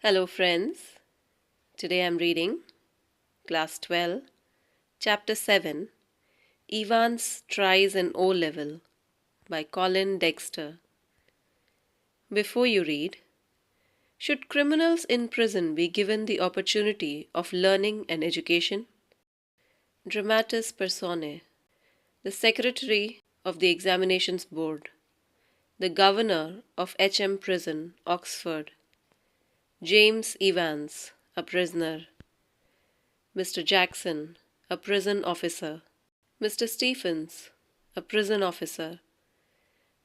Hello, friends. Today I'm reading Class 12, Chapter 7 Evans Tries an O Level by Colin Dexter. Before you read, should criminals in prison be given the opportunity of learning and education? Dramatis Personae, the Secretary of the Examinations Board, the Governor of HM Prison, Oxford, James Evans, a prisoner, Mr. Jackson, a prison officer, Mr. Stephens, a prison officer,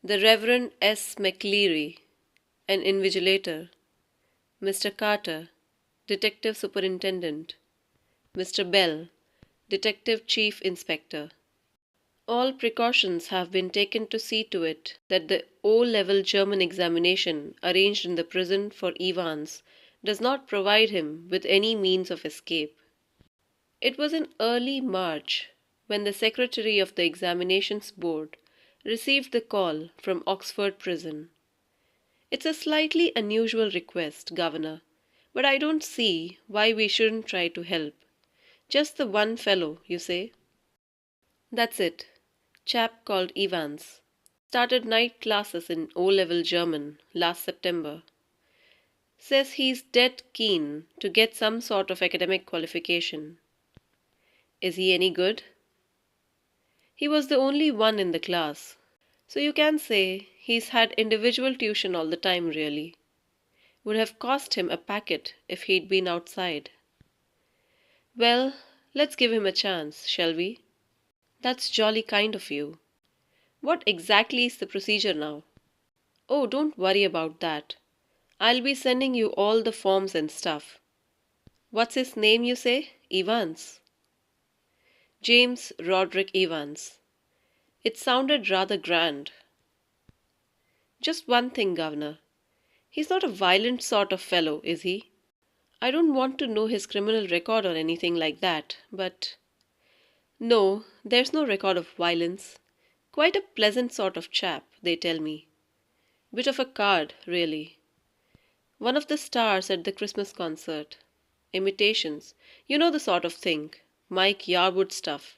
the Reverend S. McCleary, an invigilator, Mr. Carter, Detective Superintendent, Mr. Bell, Detective Chief Inspector. All precautions have been taken to see to it that the O-level German examination arranged in the prison for Evans does not provide him with any means of escape. It was in early March when the Secretary of the Examinations Board received the call from Oxford Prison. It's a slightly unusual request, Governor, but I don't see why we shouldn't try to help. Just the one fellow, you say? That's it. Chap called Evans. Started night classes in O-level German last September. Says he's dead keen to get some sort of academic qualification. Is he any good? He was the only one in the class, so you can say he's had individual tuition all the time, really. Would have cost him a packet if he'd been outside. Well, let's give him a chance, shall we? That's jolly kind of you. What exactly is the procedure now? Oh, don't worry about that. I'll be sending you all the forms and stuff. What's his name, you say? Evans. James Roderick Evans. It sounded rather grand. Just one thing, Governor. He's not a violent sort of fellow, is he? I don't want to know his criminal record or anything like that, but... No, there's no record of violence. Quite a pleasant sort of chap, they tell me. Bit of a card, really. One of the stars at the Christmas concert. Imitations. You know the sort of thing. Mike Yarwood stuff.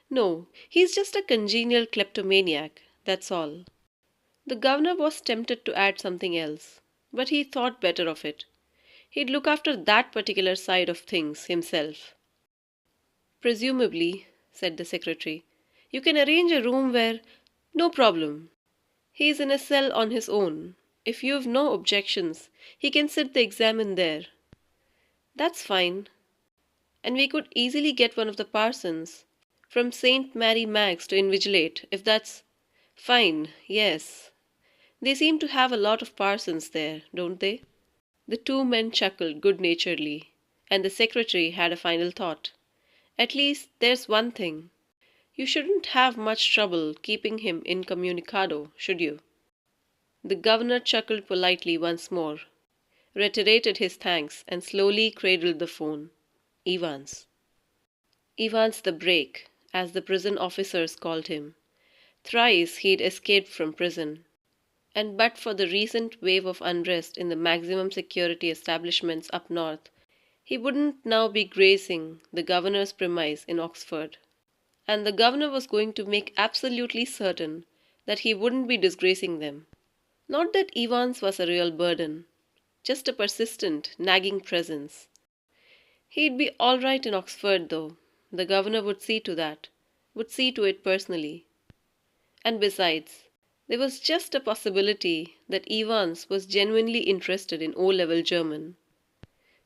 No, he's just a congenial kleptomaniac, that's all. The governor was tempted to add something else, but he thought better of it. He'd look after that particular side of things himself. Presumably, said the secretary, you can arrange a room where... No problem. He's in a cell on his own. If you've no objections, he can sit the exam in there. That's fine. And we could easily get one of the parsons from St. Mary Mag's to invigilate, if that's... Fine, yes. They seem to have a lot of parsons there, don't they? The two men chuckled good-naturedly, and the secretary had a final thought. At least there's one thing. You shouldn't have much trouble keeping him incommunicado, should you? The governor chuckled politely once more, reiterated his thanks, and slowly cradled the phone. Evans. Evans the Break, as the prison officers called him. Thrice he'd escaped from prison, and but for the recent wave of unrest in the maximum security establishments up north, he wouldn't now be gracing the governor's premise in Oxford. And the governor was going to make absolutely certain that he wouldn't be disgracing them. Not that Evans was a real burden, just a persistent, nagging presence. He'd be all right in Oxford, though. The governor would see to that, would see to it personally. And besides, there was just a possibility that Evans was genuinely interested in O-level German.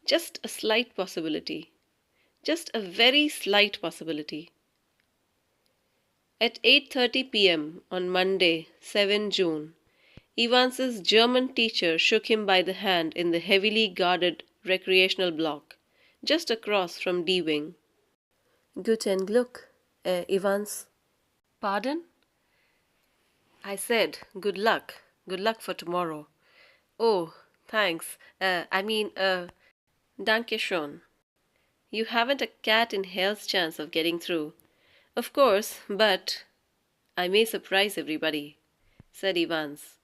Just a slight possibility. Just a very slight possibility. At 8:30 p.m. on Monday, 7 June, Evans's German teacher shook him by the hand in the heavily guarded recreational block, just across from D-Wing. Guten Glück, Evans. Pardon? I said, good luck. Good luck for tomorrow. Oh, thanks. Danke schön. You haven't a cat in hell's chance of getting through. Of course, but... I may surprise everybody, said Evans.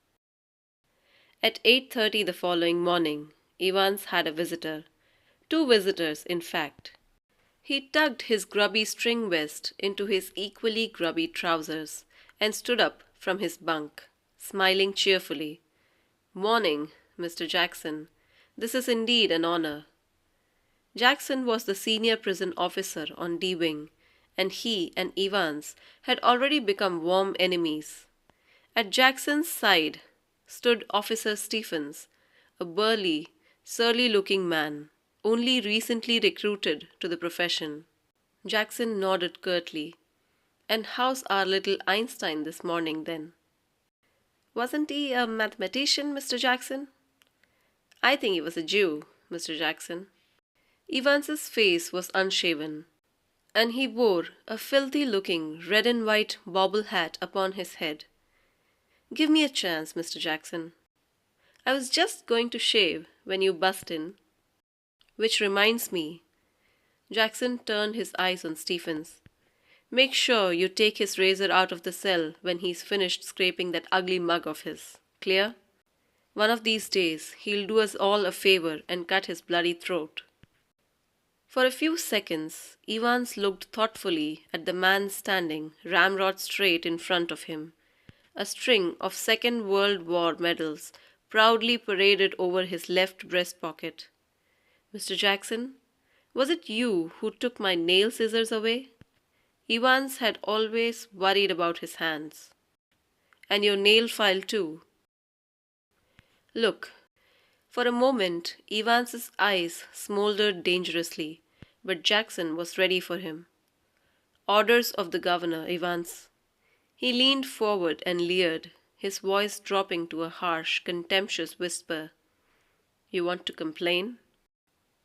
At 8:30 the following morning, Evans had a visitor. Two visitors, in fact. He tugged his grubby string vest into his equally grubby trousers and stood up from his bunk, smiling cheerfully. "Morning, Mr. Jackson. This is indeed an honor." Jackson was the senior prison officer on D Wing, and he and Evans had already become warm enemies. At Jackson's side stood Officer Stephens, a burly, surly-looking man, only recently recruited to the profession. Jackson nodded curtly. "And how's our little Einstein this morning, then?" "Wasn't he a mathematician, Mr. Jackson?" "I think he was a Jew, Mr. Jackson." Evans's face was unshaven, and he wore a filthy-looking red and white bobble hat upon his head. "Give me a chance, Mr. Jackson. I was just going to shave when you bust in. Which reminds me." Jackson turned his eyes on Stephens. "Make sure you take his razor out of the cell when he's finished scraping that ugly mug of his. Clear? One of these days he'll do us all a favor and cut his bloody throat." For a few seconds, Evans looked thoughtfully at the man standing ramrod straight in front of him, a string of Second World War medals proudly paraded over his left breast pocket. "Mr. Jackson, was it you who took my nail scissors away?" Evans had always worried about his hands. "And your nail file, too." "Look." For a moment, Evans's eyes smoldered dangerously, but Jackson was ready for him. "Orders of the governor, Evans." He leaned forward and leered, his voice dropping to a harsh, contemptuous whisper. "You want to complain?"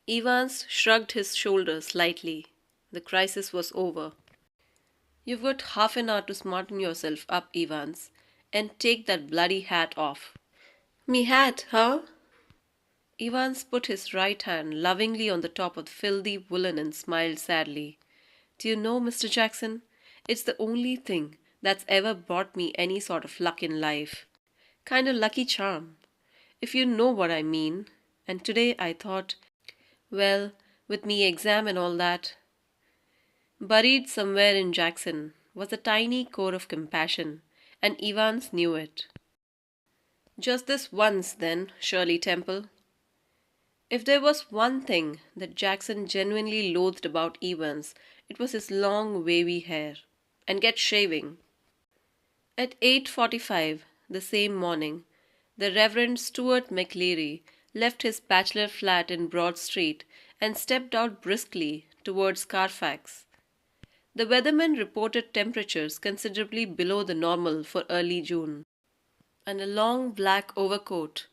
Evans shrugged his shoulders slightly. The crisis was over. "You've got half an hour to smarten yourself up, Evans, and take that bloody hat off." "Me hat, huh?" Evans put his right hand lovingly on the top of the filthy woolen and smiled sadly. "Do you know, Mr. Jackson, it's the only thing that's ever brought me any sort of luck in life. Kind of lucky charm, if you know what I mean. And today I thought, well, with me exam and all that." Buried somewhere in Jackson was a tiny core of compassion, and Evans knew it. "Just this once, then, Shirley Temple." If there was one thing that Jackson genuinely loathed about Evans, it was his long, wavy hair. "And get shaving." At 8:45 the same morning, the Reverend Stuart McCleary left his bachelor flat in Broad Street and stepped out briskly towards Carfax. The weatherman reported temperatures considerably below the normal for early June, and a long black overcoat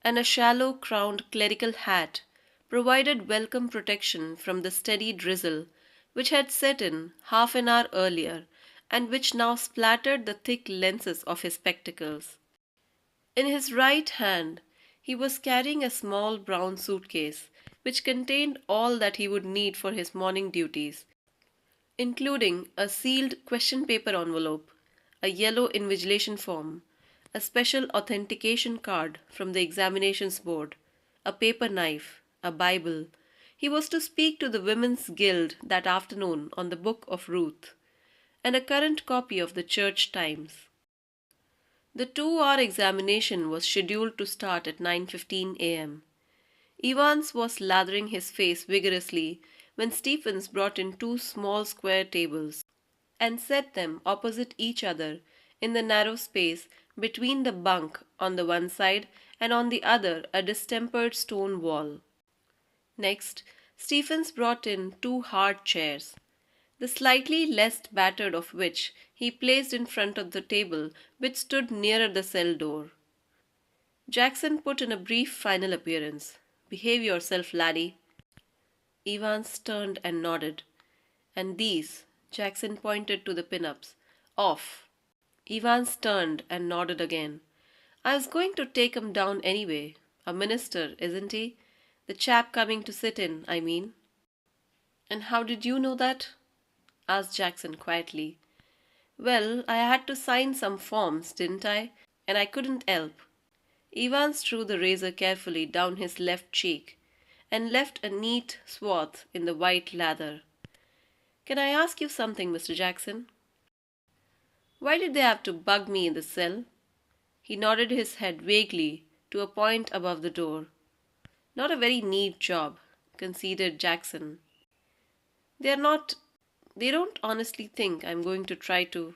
and a shallow-crowned clerical hat provided welcome protection from the steady drizzle which had set in half an hour earlier and which now splattered the thick lenses of his spectacles. In his right hand he was carrying a small brown suitcase which contained all that he would need for his morning duties, including a sealed question paper envelope, a yellow invigilation form, a special authentication card from the examinations board, a paper knife, a Bible. He was to speak to the Women's Guild that afternoon on the Book of Ruth, and a current copy of the Church Times. The 2-hour examination was scheduled to start at 9:15 a.m. Evans was lathering his face vigorously when Stephens brought in 2 small square tables and set them opposite each other in the narrow space between the bunk on the one side and on the other a distempered stone wall. Next, Stephens brought in 2 hard chairs, the slightly less battered of which he placed in front of the table which stood nearer the cell door. Jackson put in a brief final appearance. "Behave yourself, laddie." Evans turned and nodded. "And these," Jackson pointed to the pin-ups, "off." Evans turned and nodded again. "I was going to take 'em down anyway. A minister, isn't he? The chap coming to sit in, I mean." "And how did you know that?" asked Jackson quietly. "Well, I had to sign some forms, didn't I? And I couldn't help." Evans drew the razor carefully down his left cheek and left a neat swath in the white lather. "Can I ask you something, Mr. Jackson? Why did they have to bug me in the cell?" He nodded his head vaguely to a point above the door. "Not a very neat job," conceded Jackson. "They're not. They don't honestly think I'm going to try to."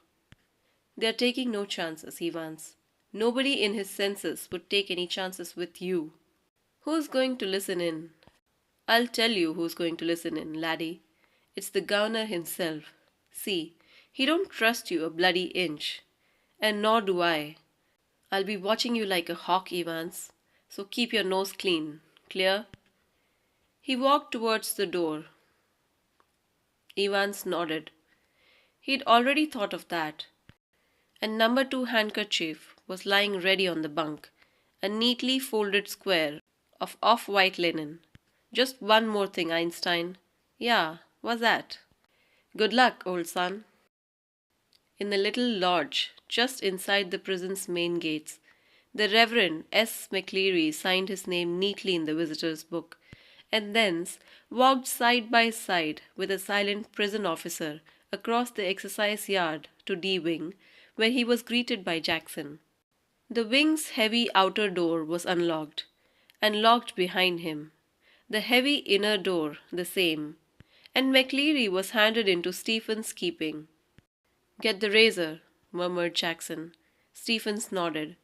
"They're taking no chances, Evans. Nobody in his senses would take any chances with you." "Who's going to listen in?" "I'll tell you who's going to listen in, laddie. It's the governor himself. See, he don't trust you a bloody inch. And nor do I. I'll be watching you like a hawk, Evans. So keep your nose clean. Clear?" He walked towards the door. Evans nodded. He'd already thought of that. And number 2 handkerchief was lying ready on the bunk, a neatly folded square of off-white linen. "Just one more thing, Einstein." "Yeah, what's that?" "Good luck, old son." In the little lodge, just inside the prison's main gates, the Reverend S. McCleary signed his name neatly in the visitor's book, and thence walked side by side with a silent prison officer across the exercise yard to D Wing, where he was greeted by Jackson. The wing's heavy outer door was unlocked, and locked behind him, the heavy inner door the same, and McCleary was handed into Stephen's keeping. "Get the razor," murmured Jackson. Stephens nodded.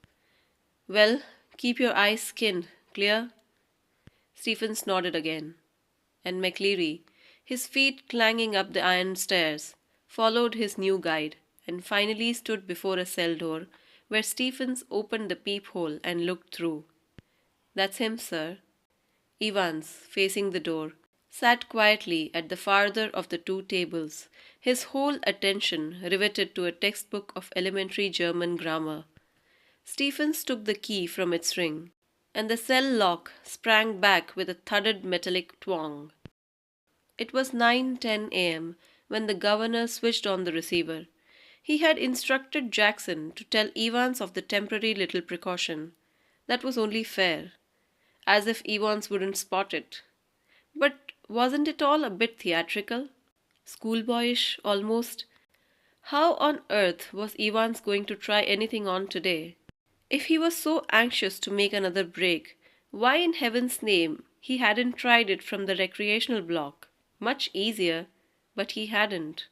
"Well, keep your eyes skinned, clear?" Stephens nodded again. And McCleary, his feet clanging up the iron stairs, followed his new guide, and finally stood before a cell door, where Stephens opened the peephole and looked through. "That's him, sir." Evans, facing the door, sat quietly at the farther of the 2 tables, his whole attention riveted to a textbook of elementary German grammar. Stephens took the key from its ring, and the cell lock sprang back with a thudded metallic twang. It was 9:10 a.m. when the governor switched on the receiver. He had instructed Jackson to tell Evans of the temporary little precaution. That was only fair. As if Evans wouldn't spot it. But wasn't it all a bit theatrical? Schoolboyish, almost? How on earth was Evans going to try anything on today? If he was so anxious to make another break, why in heaven's name he hadn't tried it from the recreational block? Much easier, but he hadn't.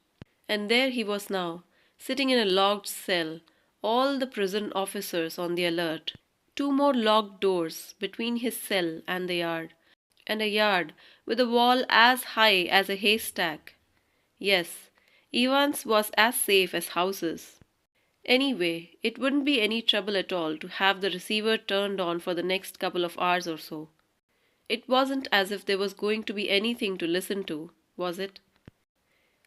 And there he was now, sitting in a locked cell, all the prison officers on the alert, 2 more locked doors between his cell and a yard with a wall as high as a haystack. Yes, Evans was as safe as houses. Anyway, it wouldn't be any trouble at all to have the receiver turned on for the next couple of hours or so. It wasn't as if there was going to be anything to listen to, was it?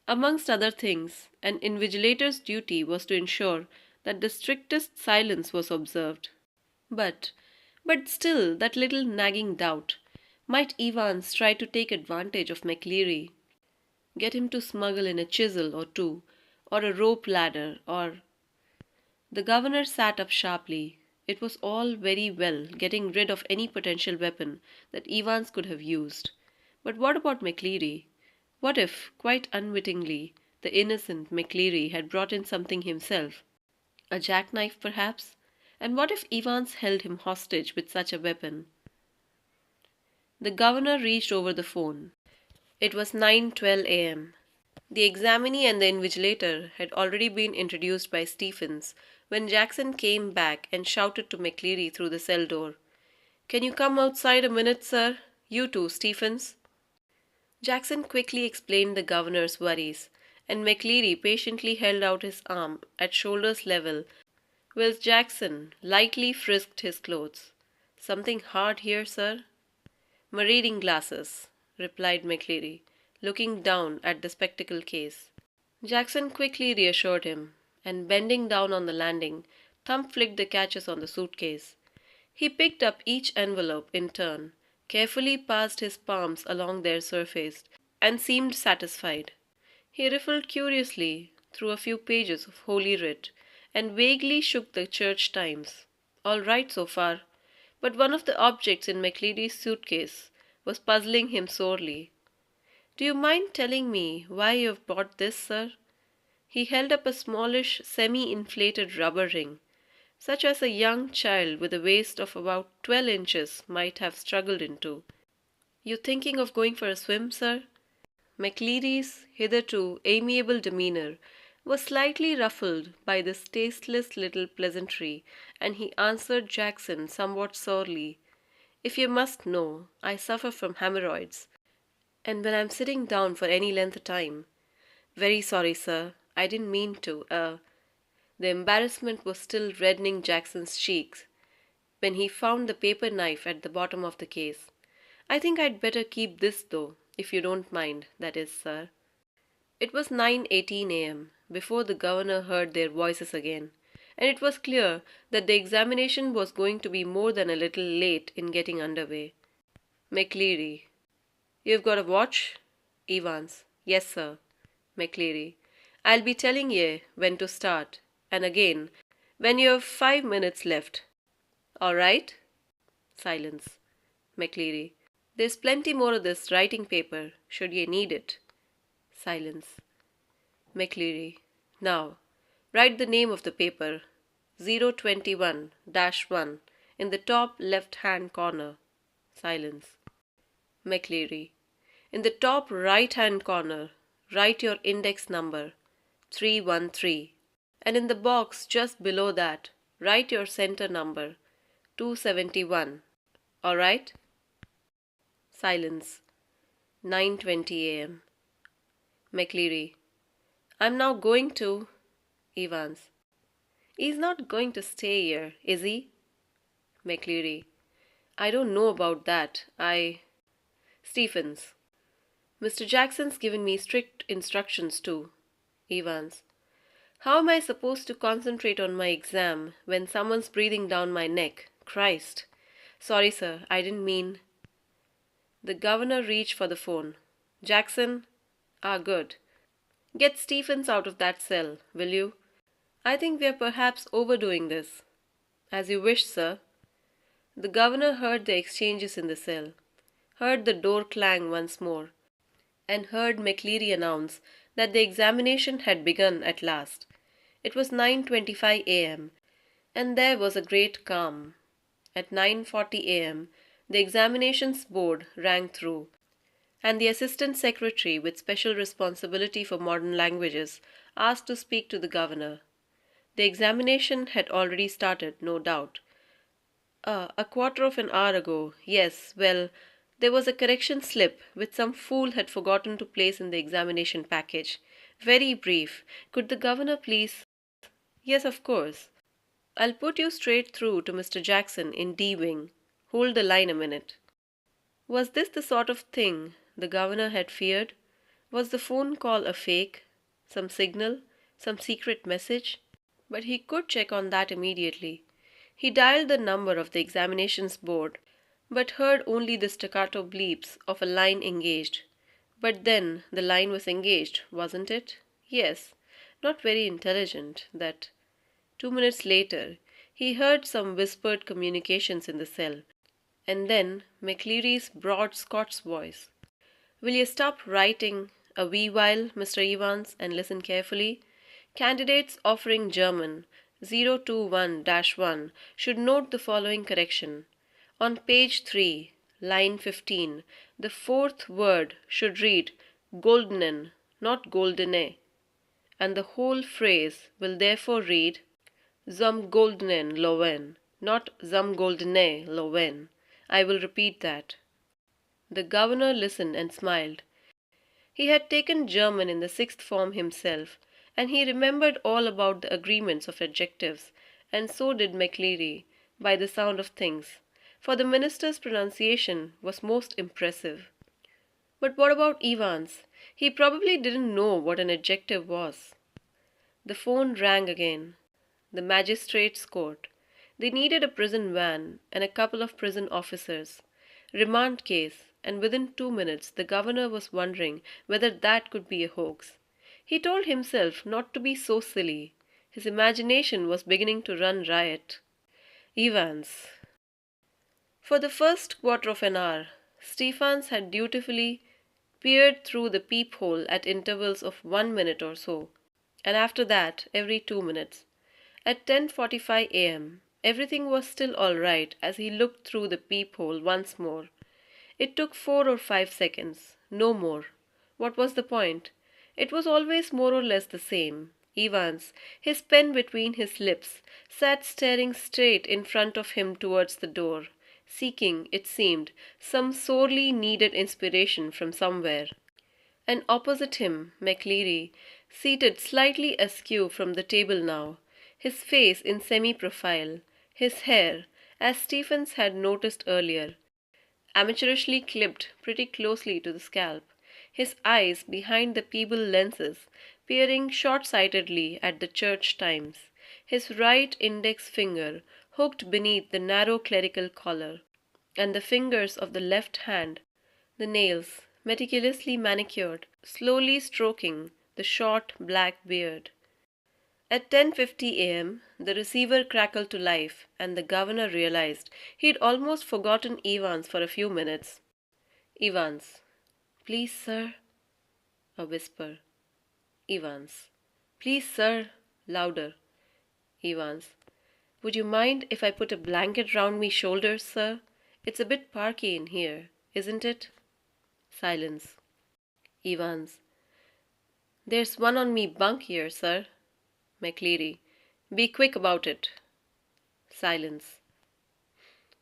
Amongst other things, an invigilator's duty was to ensure that the strictest silence was observed. But still that little nagging doubt. Might Evans try to take advantage of McCleary? Get him to smuggle in a chisel or 2, or a rope ladder, or... The governor sat up sharply. It was all very well getting rid of any potential weapon that Evans could have used. But what about McCleary? What if, quite unwittingly, the innocent McCleary had brought in something himself? A jackknife, perhaps? And what if Evans held him hostage with such a weapon? The governor reached over the phone. It was 9:12 a.m. The examinee and the invigilator had already been introduced by Stephens when Jackson came back and shouted to McCleary through the cell door. "Can you come outside a minute, sir? You too, Stephens." Jackson quickly explained the governor's worries, and McCleary patiently held out his arm at shoulders level, whilst Jackson lightly frisked his clothes. "Something hard here, sir?" "My reading glasses," replied McCleary, looking down at the spectacle case. Jackson quickly reassured him, and bending down on the landing, thumb-flicked the catches on the suitcase. He picked up each envelope in turn, carefully passed his palms along their surface, and seemed satisfied. He riffled curiously through a few pages of Holy Writ, and vaguely shook the Church Times. "All right so far. but one of the objects in McCleary's suitcase was puzzling him sorely. "Do you mind telling me why you have bought this, sir?" He held up a smallish, semi-inflated rubber ring, such as a young child with a waist of about 12 inches might have struggled into. "You thinking of going for a swim, sir?" McCleary's hitherto amiable demeanour was slightly ruffled by this tasteless little pleasantry, and he answered Jackson somewhat sourly, "If you must know, I suffer from hemorrhoids, and when I'm sitting down for any length of time—" "Very sorry, sir. I didn't mean to. The embarrassment was still reddening Jackson's cheeks when he found the paper knife at the bottom of the case. "I think I'd better keep this, though, if you don't mind, that is, sir." It was 9:18 a.m. before the governor heard their voices again, and it was clear that the examination was going to be more than a little late in getting underway. McCleary: "You've got a watch?" Evans: "Yes, sir." McCleary: "I'll be telling ye when to start, and again when you have 5 minutes left. All right?" Silence. McCleary: "There's plenty more of this writing paper, should ye need it." Silence. McCleary: "Now, write the name of the paper, 021-1, in the top left-hand corner." Silence. McCleary: "In the top right-hand corner, write your index number, 313, and in the box just below that, write your center number, 271. All right?" Silence. 9:20 a.m. McCleary: "I'm now going to—" Evans: "He's not going to stay here, is he?" McCleary: "I don't know about that. Stephens: "Mr. Jackson's given me strict instructions too." Evans: "How am I supposed to concentrate on my exam when someone's breathing down my neck? Christ! Sorry, sir, I didn't mean—" The governor reached for the phone. "Jackson? Ah, good. Get Stephens out of that cell, will you? I think we are perhaps overdoing this." "As you wish, sir." The governor heard the exchanges in the cell, heard the door clang once more, and heard McCleary announce that the examination had begun at last. It was 9:25 a.m., and there was a great calm. At 9:40 a.m., the examinations board rang through, and the assistant secretary with special responsibility for modern languages asked to speak to the governor. The examination had already started, no doubt. A quarter of an hour ago, yes, well, there was a correction slip which some fool had forgotten to place in the examination package. Very brief. Could the governor please— "Yes, of course. I'll put you straight through to Mr. Jackson in D Wing. Hold the line a minute." Was this the sort of thing the governor had feared? Was the phone call a fake? Some signal? Some secret message? But he could check on that immediately. He dialed the number of the examinations board, but heard only the staccato bleeps of a line engaged. But then the line was engaged, wasn't it? Yes. Not very intelligent, that. 2 minutes later, he heard some whispered communications in the cell, and then McCleary's broad Scots voice. "Will you stop writing a wee while, Mr. Evans, and listen carefully? Candidates offering German 021-1 should note the following correction. On page 3, line 15, the fourth word should read goldenen, not goldene, and the whole phrase will therefore read zum goldenen Lowen, not zum goldene Lowen. I will repeat that." The governor listened and smiled. He had taken German in the sixth form himself, and he remembered all about the agreements of adjectives, and so did McCleary, by the sound of things, for the minister's pronunciation was most impressive. But what about Evans? He probably didn't know what an adjective was. The phone rang again. The magistrate's court. They needed a prison van and a couple of prison officers. Remand case, and within 2 minutes the governor was wondering whether that could be a hoax. He told himself not to be so silly. His imagination was beginning to run riot. Evans. For the first quarter of an hour, Stephens had dutifully peered through the peephole at intervals of 1 minute or so, and after that every 2 minutes. At 10:45 a.m., everything was still all right as he looked through the peephole once more. It took 4 or 5 seconds, no more. What was the point? It was always more or less the same. Evans, his pen between his lips, sat staring straight in front of him towards the door, seeking, it seemed, some sorely needed inspiration from somewhere. And opposite him, McCleary, seated slightly askew from the table now, his face in semi-profile, his hair, as Stephens had noticed earlier, amateurishly clipped pretty closely to the scalp, his eyes behind the feeble lenses, peering short-sightedly at the church times, his right index finger hooked beneath the narrow clerical collar, and the fingers of the left hand, the nails, meticulously manicured, slowly stroking the short black beard. At 10:50 a.m., the receiver crackled to life, and the governor realized he'd almost forgotten Evans for a few minutes. Evans. Please, sir. A whisper. Evans. Please, sir. Louder. Evans. Would you mind if I put a blanket round me shoulders, sir? It's a bit parky in here, isn't it? Silence. Evans. There's one on me bunk here, sir. McCleary. Be quick about it. Silence.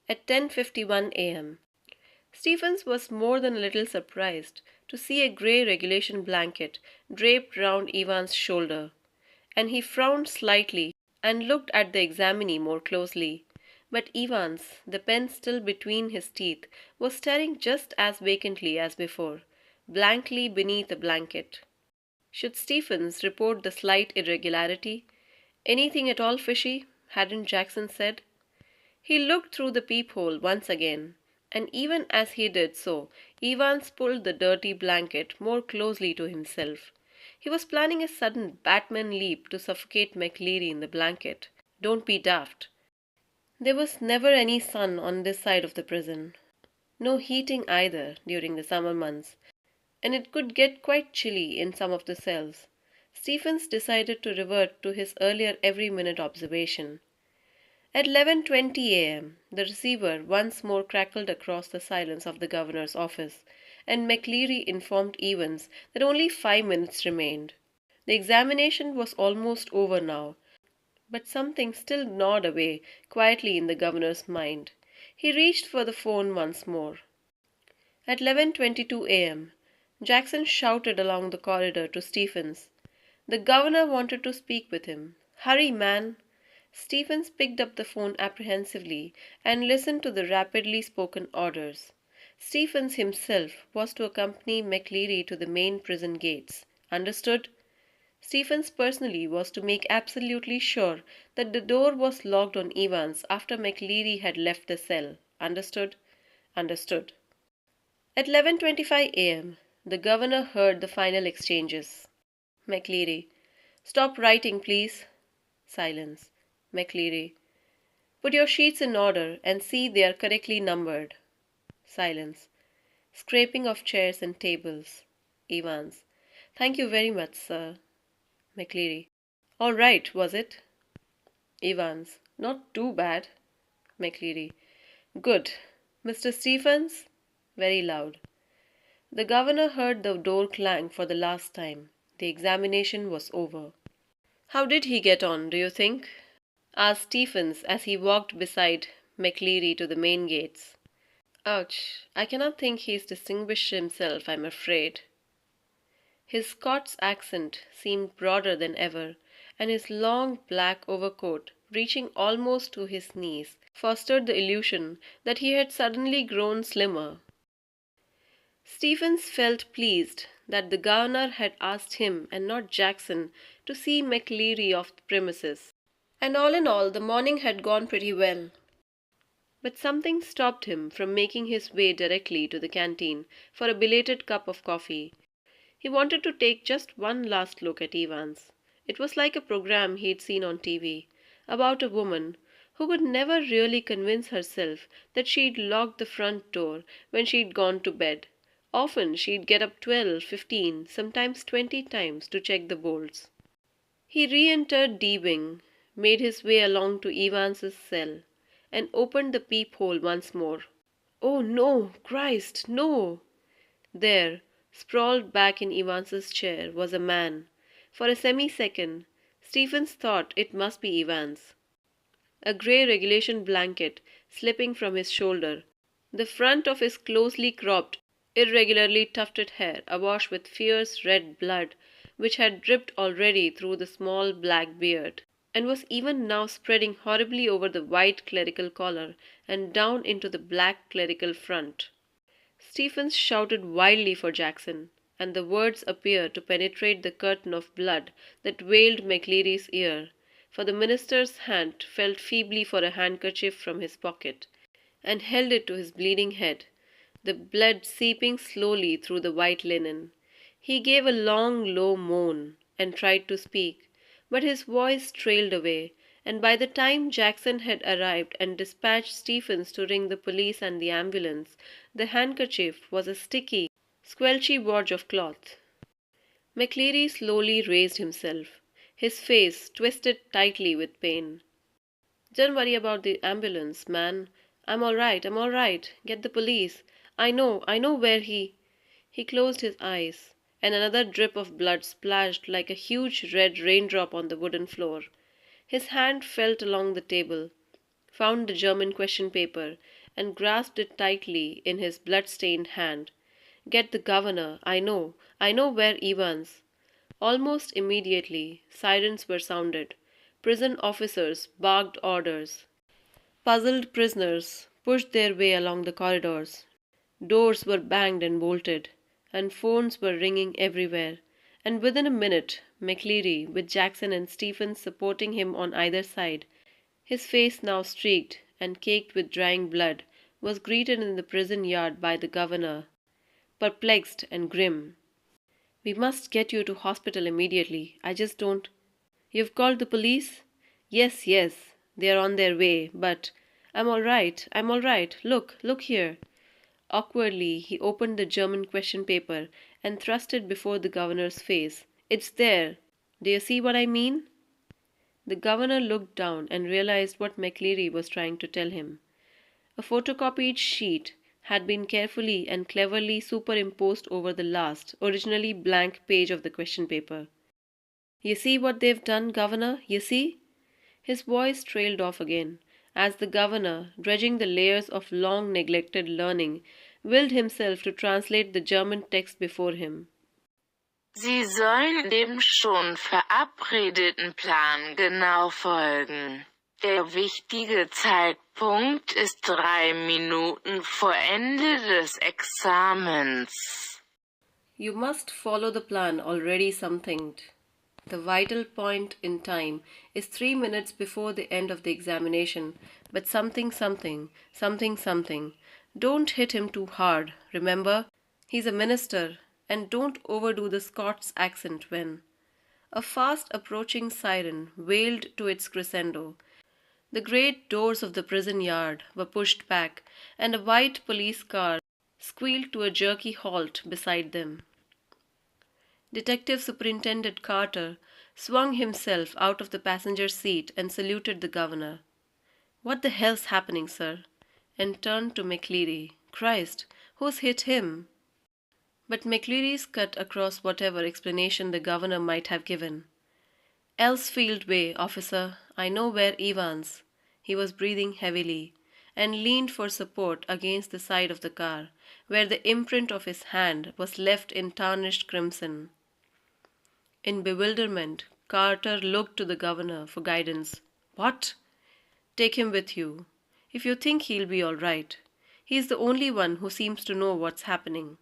At 10:51 a.m., Stephens was more than a little surprised to see a grey regulation blanket draped round Evans's shoulder, and he frowned slightly and looked at the examinee more closely. But Evans, the pen still between his teeth, was staring just as vacantly as before, blankly beneath the blanket. Should Stephens report the slight irregularity? Anything at all fishy, hadn't Jackson said? He looked through the peephole once again, and even as he did so, Evans pulled the dirty blanket more closely to himself. He was planning a sudden Batman leap to suffocate McCleary in the blanket. Don't be daft. There was never any sun on this side of the prison. No heating either during the summer months, and it could get quite chilly in some of the cells. Stephens decided to revert to his earlier every-minute observation. At 11:20 a.m., the receiver once more crackled across the silence of the governor's office, and McCleary informed Evans that only 5 minutes remained. The examination was almost over now, but something still gnawed away quietly in the governor's mind. He reached for the phone once more. At 11:22 a.m., Jackson shouted along the corridor to Stephens. The governor wanted to speak with him. Hurry, man! Stephens picked up the phone apprehensively and listened to the rapidly spoken orders. Stephens himself was to accompany McCleary to the main prison gates. Understood? Stephens personally was to make absolutely sure that the door was locked on Evans after McCleary had left the cell. Understood? Understood. At 11:25 a.m., the governor heard the final exchanges. McCleary. Stop writing, please. Silence. McCleary. Put your sheets in order and see they are correctly numbered. Silence. Scraping of chairs and tables. Evans. Thank you very much, sir. McCleary. All right, was it? Evans. Not too bad. McCleary. Good. Mr. Stephens? Very loud. The governor heard the door clang for the last time. The examination was over. How did he get on, do you think? Asked Stephens as he walked beside McCleary to the main gates. Ouch, I cannot think he's distinguished himself, I'm afraid. His Scots accent seemed broader than ever, and his long black overcoat, reaching almost to his knees, fostered the illusion that he had suddenly grown slimmer. Stephens felt pleased that the governor had asked him and not Jackson to see McCleary off the premises, and all in all the morning had gone pretty well. But something stopped him from making his way directly to the canteen for a belated cup of coffee. He wanted to take just one last look at Evans. It was like a program he'd seen on TV, about a woman who could never really convince herself that she'd locked the front door when she'd gone to bed. Often she'd get up 12, 15, sometimes 20 times to check the bolts. He re-entered D Wing, made his way along to Evans's cell, and opened the peephole once more. Oh no, Christ, no! There, sprawled back in Evans's chair, was a man. For a semi-second, Stephens thought it must be Evans. A grey regulation blanket slipping from his shoulder, the front of his closely cropped, irregularly tufted hair awash with fierce red blood which had dripped already through the small black beard, and was even now spreading horribly over the white clerical collar and down into the black clerical front. Stephens shouted wildly for Jackson, and the words appeared to penetrate the curtain of blood that veiled McCleary's ear, for the minister's hand felt feebly for a handkerchief from his pocket, and held it to his bleeding head, the blood seeping slowly through the white linen. He gave a long, low moan, and tried to speak, but his voice trailed away, and by the time Jackson had arrived and dispatched Stephens to ring the police and the ambulance, the handkerchief was a sticky, squelchy wad of cloth. McCleary slowly raised himself, his face twisted tightly with pain. "Don't worry about the ambulance, man. I'm all right. Get the police. I know where he—" He closed his eyes, and another drip of blood splashed like a huge red raindrop on the wooden floor. His hand felt along the table, found the German question paper, and grasped it tightly in his blood-stained hand. "Get the governor. I know where Evans." Almost immediately, sirens were sounded. Prison officers barked orders. Puzzled prisoners pushed their way along the corridors. Doors were banged and bolted, and phones were ringing everywhere. And within a minute, McCleary, with Jackson and Stephens supporting him on either side, his face now streaked and caked with drying blood, was greeted in the prison yard by the governor, perplexed and grim. "We must get you to hospital immediately. I just don't—" "You've called the police?" Yes, they're on their way, but— I'm all right. Look here." Awkwardly, he opened the German question paper and thrust it before the governor's face. "It's there. Do you see what I mean?" The governor looked down and realized what McCleary was trying to tell him. A photocopied sheet had been carefully and cleverly superimposed over the last, originally blank page of the question paper. "You see what they've done, Governor? You see?" His voice trailed off again, as the governor, dredging the layers of long neglected learning, willed himself to translate the German text before him. Sie sollen dem schon verabredeten Plan genau folgen. Der wichtige Zeitpunkt ist 3 Minuten vor Ende des Examens. You must follow the plan already something. The vital point in time is 3 minutes before the end of the examination, but something. Don't hit him too hard, remember? He's a minister, and don't overdo the Scots accent when— A fast approaching siren wailed to its crescendo. The great doors of the prison yard were pushed back, and a white police car squealed to a jerky halt beside them. Detective Superintendent Carter swung himself out of the passenger seat and saluted the governor. "What the hell's happening, sir?" and turned to McCleary. "Christ, who's hit him?" But McCleary's cut across whatever explanation the governor might have given. "Elsfield Way, officer. I know where Evans." He was breathing heavily, and leaned for support against the side of the car, where the imprint of his hand was left in tarnished crimson. In bewilderment, Carter looked to the governor for guidance. "What?" "Take him with you, if you think he'll be all right. He's the only one who seems to know what's happening."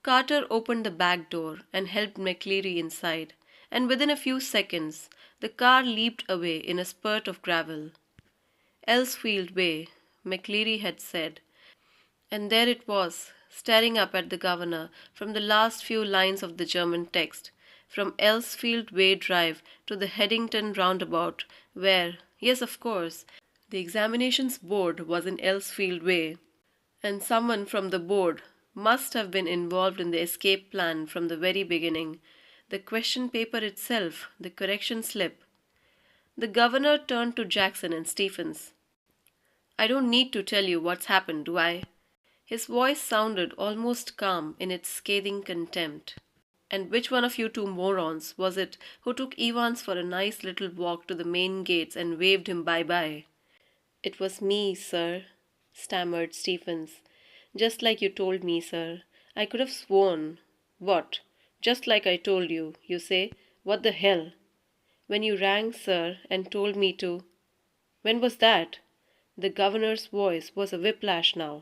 Carter opened the back door and helped McCleary inside, and within a few seconds, the car leaped away in a spurt of gravel. "Elsfield Way," McCleary had said, and there it was, staring up at the governor from the last few lines of the German text, from Elsfield Way Drive to the Headington roundabout, where, yes, of course, The examinations board was in Elsfield Way, and someone from the board must have been involved in the escape plan from the very beginning. The question paper itself, the correction slip. The governor turned to Jackson and Stephens. I don't need to tell you what's happened, do I? His voice sounded almost calm in its scathing contempt. And which one of you two morons was it who took Evans for a nice little walk to the main gates and waved him bye-bye? It was me, sir, stammered Stephens. Just like you told me, sir. I could have sworn. What? Just like I told you, you say? What the hell? When you rang, sir, and told me to. When was that? The governor's voice was a whiplash now.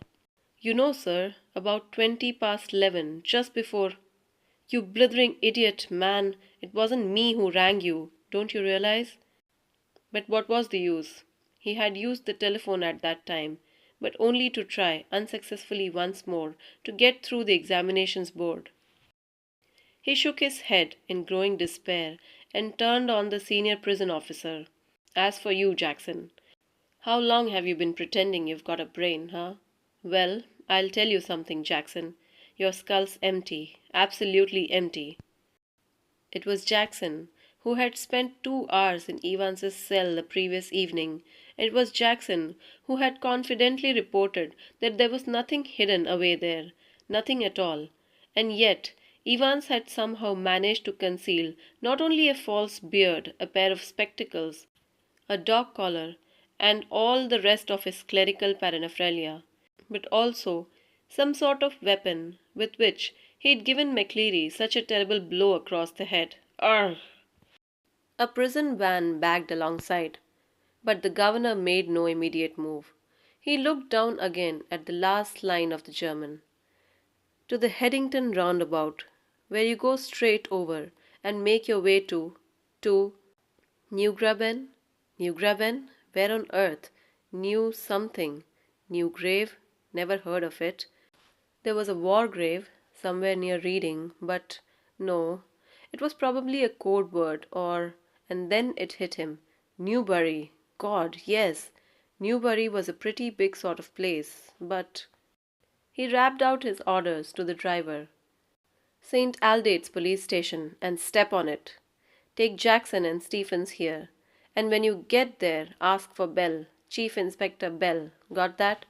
You know, sir, about 20 past 11, just before. You blithering idiot, man, it wasn't me who rang you, don't you realize? But what was the use? He had used the telephone at that time, but only to try, unsuccessfully once more, to get through the examinations board. He shook his head in growing despair and turned on the senior prison officer. As for you, Jackson, how long have you been pretending you've got a brain, huh? Well, I'll tell you something, Jackson. Your skull's empty, absolutely empty. It was Jackson, who had spent 2 hours in Evans's cell the previous evening. It was Jackson who had confidently reported that there was nothing hidden away there, nothing at all. And yet, Evans had somehow managed to conceal not only a false beard, a pair of spectacles, a dog collar, and all the rest of his clerical paraphernalia, but also some sort of weapon with which he'd given McCleary such a terrible blow across the head. Arrgh! A prison van backed alongside, but the governor made no immediate move. He looked down again at the last line of the German. To the Headington roundabout, where you go straight over and make your way to New Graben? New Graben? Where on earth? New something. New grave? Never heard of it. There was a war grave somewhere near Reading, but no, it was probably a code word and then it hit him. Newbury. God, yes. Newbury was a pretty big sort of place, but he rapped out his orders to the driver. St. Aldate's police station, and step on it. Take Jackson and Stephens here, and when you get there, ask for Bell, Chief Inspector Bell. Got that?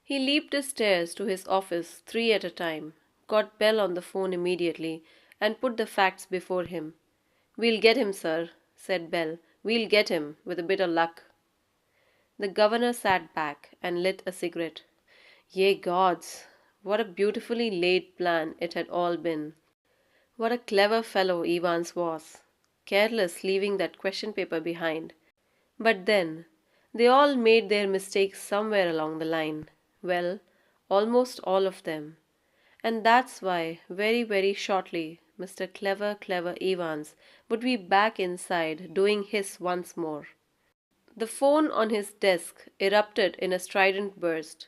He leaped the stairs to his office 3 at a time, got Bell on the phone immediately, and put the facts before him. We'll get him, sir, said Bell. We'll get him, with a bit of luck. The governor sat back and lit a cigarette. Ye gods, what a beautifully laid plan it had all been. What a clever fellow Evans was, careless leaving that question paper behind. But then, they all made their mistakes somewhere along the line. Well, almost all of them. And that's why, very, very shortly, Mr. Clever Evans would be back inside doing his once more. The phone on his desk erupted in a strident burst,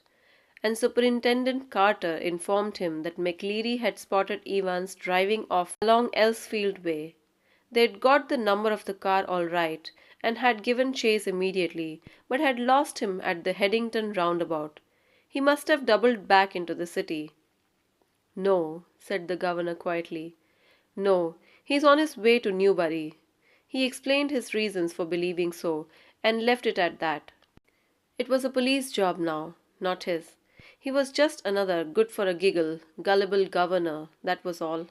and Superintendent Carter informed him that McCleary had spotted Evans driving off along Elsfield Way. They'd got the number of the car all right and had given chase immediately, but had lost him at the Headington roundabout. He must have doubled back into the city. No, said the governor quietly. No, he's on his way to Newbury. He explained his reasons for believing so, and left it at that. It was a police job now, not his. He was just another good-for-a-giggle, gullible governor, that was all.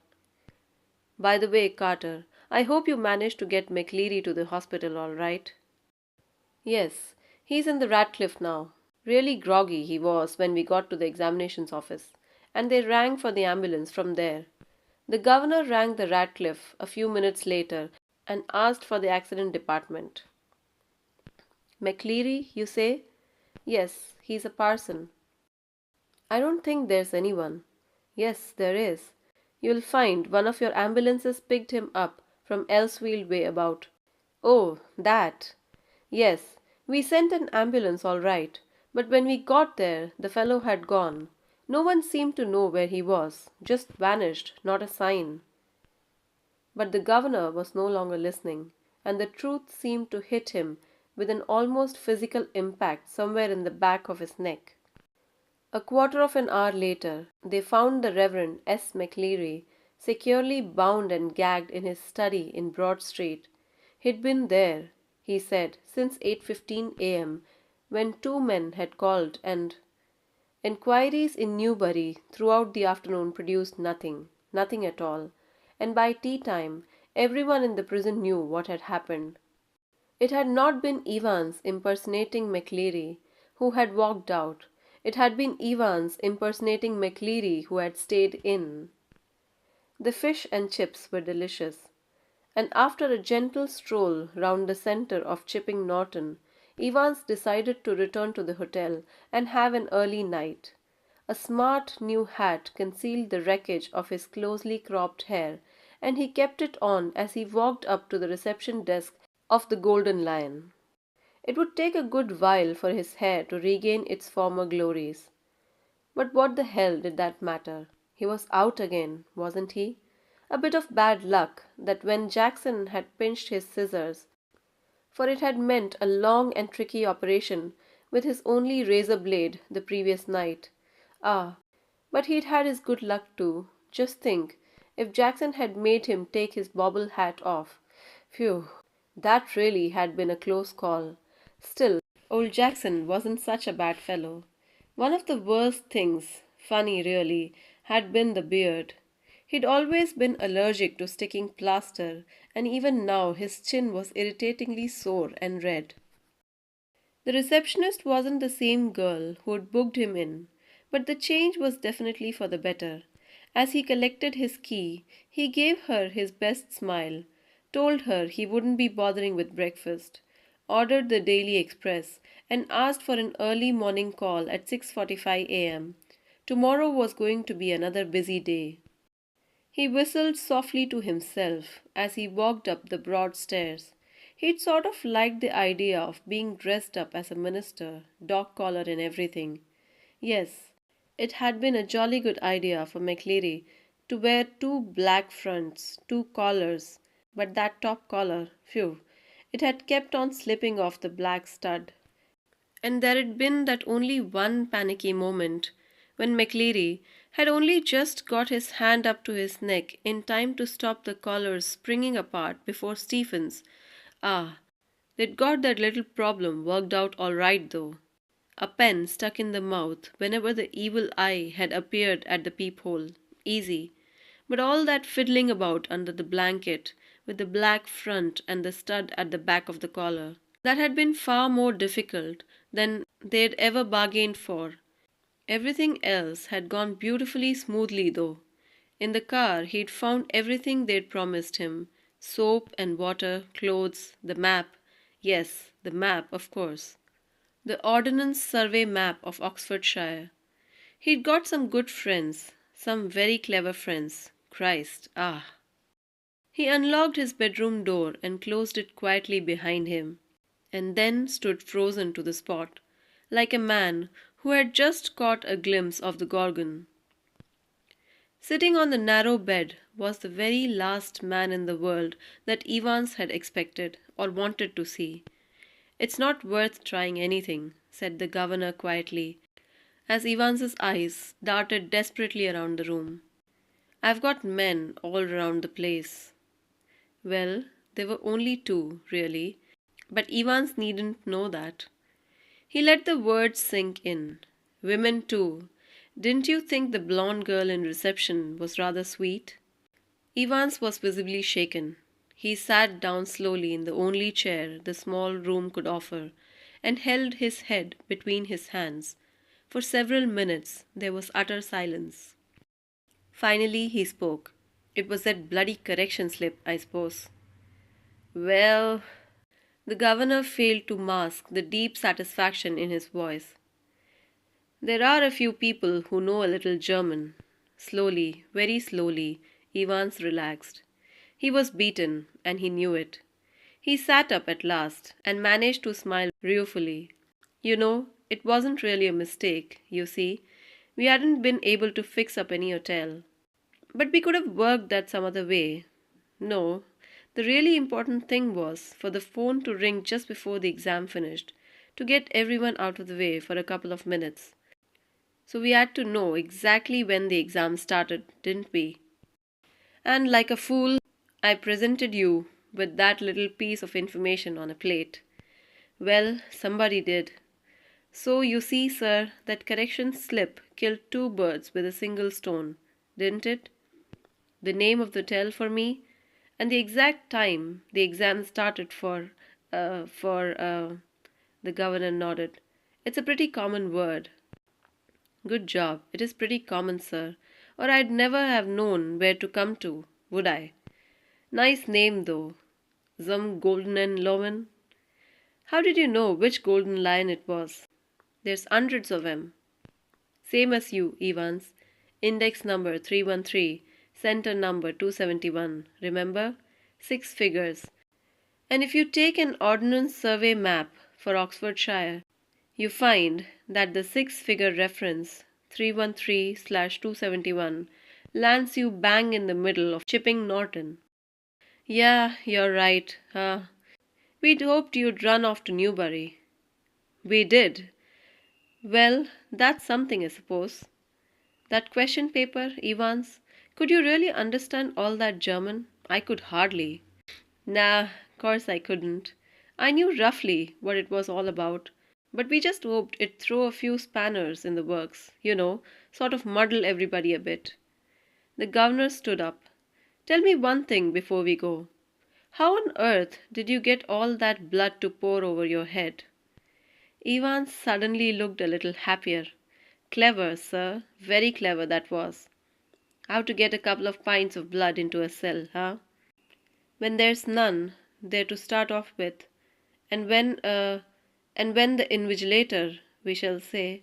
By the way, Carter, I hope you managed to get McCleary to the hospital all right. Yes, he's in the Ratcliffe now. Really groggy he was when we got to the examinations office, and they rang for the ambulance from there. The governor rang the Ratcliffe a few minutes later and asked for the accident department. McCleary, you say? Yes, he's a parson. I don't think there's anyone. Yes, there is. You'll find one of your ambulances picked him up from Elsfield Way about. Oh, that. Yes, we sent an ambulance all right, but when we got there, the fellow had gone. No one seemed to know where he was, just vanished, not a sign. But the governor was no longer listening, and the truth seemed to hit him with an almost physical impact somewhere in the back of his neck. A quarter of an hour later, they found the Reverend S. McCleary securely bound and gagged in his study in Broad Street. He'd been there, he said, since 8:15 a.m., when two men had called, and enquiries in Newbury throughout the afternoon produced nothing at all, and by tea time everyone in the prison knew what had happened. It had not been Evans impersonating McCleary who had walked out. It had been Evans impersonating McCleary who had stayed in. The fish and chips were delicious, and after a gentle stroll round the centre of Chipping Norton, Evans decided to return to the hotel and have an early night. A smart new hat concealed the wreckage of his closely cropped hair, and he kept it on as he walked up to the reception desk of the Golden Lion. It would take a good while for his hair to regain its former glories. But what the hell did that matter? He was out again, wasn't he? A bit of bad luck that when Jackson had pinched his scissors, for it had meant a long and tricky operation with his only razor blade the previous night. But he'd had his good luck too. Just think, if Jackson had made him take his bobble hat off. Phew, that really had been a close call. Still, old Jackson wasn't such a bad fellow. One of the worst things, funny really, had been the beard. He'd always been allergic to sticking plaster, and even now his chin was irritatingly sore and red. The receptionist wasn't the same girl who'd booked him in, but the change was definitely for the better. As he collected his key, he gave her his best smile, told her he wouldn't be bothering with breakfast, ordered the Daily Express, and asked for an early morning call at 6:45 a.m. Tomorrow was going to be another busy day. He whistled softly to himself as he walked up the broad stairs. He'd sort of liked the idea of being dressed up as a minister, dog collar and everything. Yes, it had been a jolly good idea for McCleary to wear two black fronts, two collars, but that top collar, phew, it had kept on slipping off the black stud. And there had been that only one panicky moment when McCleary had only just got his hand up to his neck in time to stop the collars springing apart before Stephen's. They'd got that little problem worked out all right though. A pen stuck in the mouth whenever the evil eye had appeared at the peephole. Easy. But all that fiddling about under the blanket with the black front and the stud at the back of the collar, that had been far more difficult than they'd ever bargained for. Everything else had gone beautifully smoothly though. In the car he'd found everything they'd promised him: soap and water, clothes, the map. Yes, the map, of course. The Ordnance Survey map of Oxfordshire. He'd got some good friends, some very clever friends. Christ, He unlocked his bedroom door and closed it quietly behind him, and then stood frozen to the spot, like a man who had just caught a glimpse of the Gorgon. Sitting on the narrow bed was the very last man in the world that Evans had expected or wanted to see. "It's not worth trying anything," said the governor quietly, as Evans's eyes darted desperately around the room. "I've got men all round the place." Well, there were only two, really, but Evans needn't know that. He let the words sink in. "Women too. Didn't you think the blonde girl in reception was rather sweet?" Evans was visibly shaken. He sat down slowly in the only chair the small room could offer, and held his head between his hands. For several minutes there was utter silence. Finally he spoke. "It was that bloody correction slip, I suppose." "Well," the governor failed to mask the deep satisfaction in his voice. "There are a few people who know a little German." Slowly, very slowly, Evans relaxed. He was beaten, and he knew it. He sat up at last, and managed to smile ruefully. "You know, it wasn't really a mistake, you see. We hadn't been able to fix up any hotel. But we could have worked that some other way. No, The really important thing was for the phone to ring just before the exam finished, to get everyone out of the way for a couple of minutes. So we had to know exactly when the exam started, didn't we? And like a fool, I presented you with that little piece of information on a plate. Well, somebody did. So you see, sir, that correction slip killed two birds with a single stone, didn't it? The name of the hotel for me, and the exact time the exam started for. The governor nodded. It's a pretty common word. Good job. It is pretty common, sir. Or I'd never have known where to come to, would I? Nice name, though. Zum Goldenen Löwen. How did you know which golden lion it was? There's hundreds of 'em. Same as you, Evans. Index number 313, center number 271. Remember? 6 figures. And if you take an Ordnance Survey map for Oxfordshire, you find that the 6-figure reference 313/271 lands you bang in the middle of Chipping Norton. Yeah, you're right, huh? We'd hoped you'd run off to Newbury. We did. Well, that's something, I suppose. That question paper, Evans, could you really understand all that German? I could hardly. Nah, course I couldn't. I knew roughly what it was all about, but we just hoped it'd throw a few spanners in the works, sort of muddle everybody a bit. The governor stood up. Tell me one thing before we go. How on earth did you get all that blood to pour over your head? Evans suddenly looked a little happier. Clever, sir, very clever that was. How to get a couple of pints of blood into a cell, huh? When there's none there to start off with, and when the invigilator, we shall say,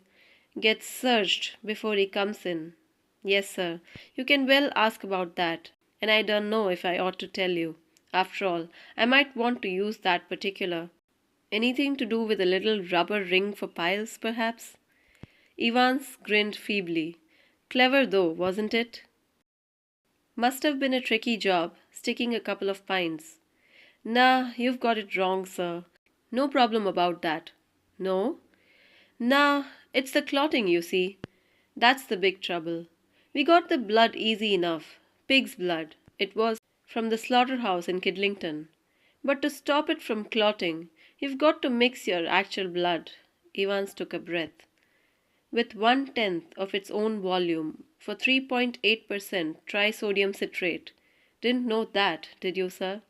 gets searched before he comes in. Yes, sir, you can well ask about that, and I don't know if I ought to tell you. After all, I might want to use that particular. Anything to do with a little rubber ring for piles, perhaps? Evans grinned feebly. Clever though, wasn't it? Must have been a tricky job, sticking a couple of pints. Nah, you've got it wrong, sir. No problem about that. No? Nah, it's the clotting, you see. That's the big trouble. We got the blood easy enough. Pig's blood. It was from the slaughterhouse in Kidlington. But to stop it from clotting, you've got to mix your actual blood. Evans took a breath. With 1/10 of its own volume for 3.8% trisodium citrate. Didn't know that, did you, sir?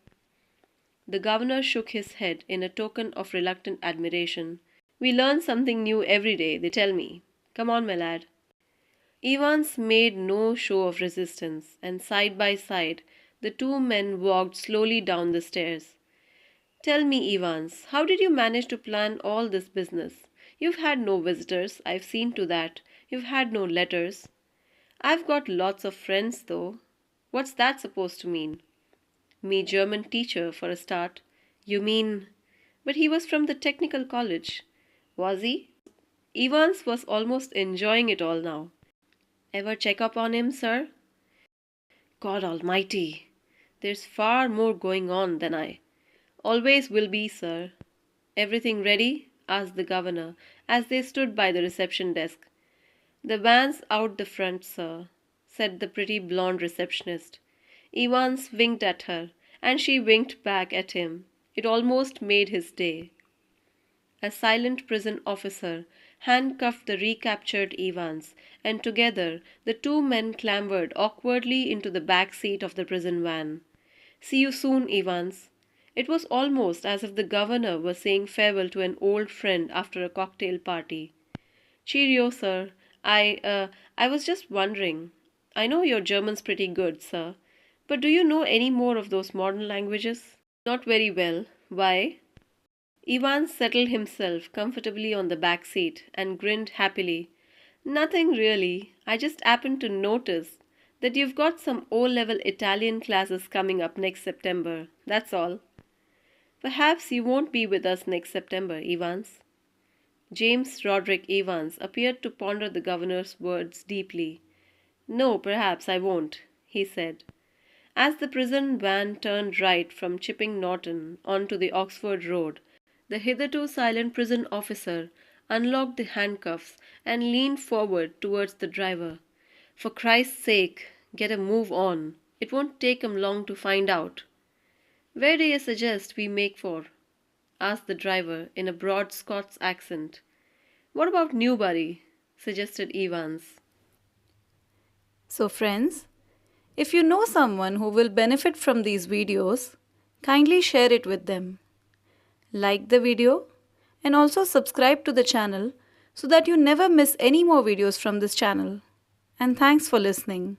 The governor shook his head in a token of reluctant admiration. We learn something new every day, they tell me. Come on, my lad. Evans made no show of resistance, and side by side the two men walked slowly down the stairs. Tell me, Evans, how did you manage to plan all this business? You've had no visitors, I've seen to that. You've had no letters. I've got lots of friends, though. What's that supposed to mean? Me German teacher, for a start. You mean... But he was from the technical college. Was he? Evans was almost enjoying it all now. Ever check up on him, sir? God almighty! There's far more going on than I. Always will be, sir. Everything ready? Asked the governor, as they stood by the reception desk. The van's out the front, sir, said the pretty blonde receptionist. Evans winked at her, and she winked back at him. It almost made his day. A silent prison officer handcuffed the recaptured Evans, and together the two men clambered awkwardly into the back seat of the prison van. See you soon, Evans. It was almost as if the governor was saying farewell to an old friend after a cocktail party. Cheerio, sir. I was just wondering. I know your German's pretty good, sir, but do you know any more of those modern languages? Not very well. Why? Evans settled himself comfortably on the back seat and grinned happily. Nothing really. I just happened to notice that you've got some O-level Italian classes coming up next September. That's all. Perhaps you won't be with us next September, Evans. James Roderick Evans appeared to ponder the governor's words deeply. No, perhaps I won't, he said. As the prison van turned right from Chipping Norton onto the Oxford Road, the hitherto silent prison officer unlocked the handcuffs and leaned forward towards the driver. "For Christ's sake, get a move on. It won't take 'em long to find out." "Where do you suggest we make for?" asked the driver in a broad Scots accent. "What about Newbury?" suggested Evans. So friends, if you know someone who will benefit from these videos, kindly share it with them. Like the video and also subscribe to the channel so that you never miss any more videos from this channel. And thanks for listening.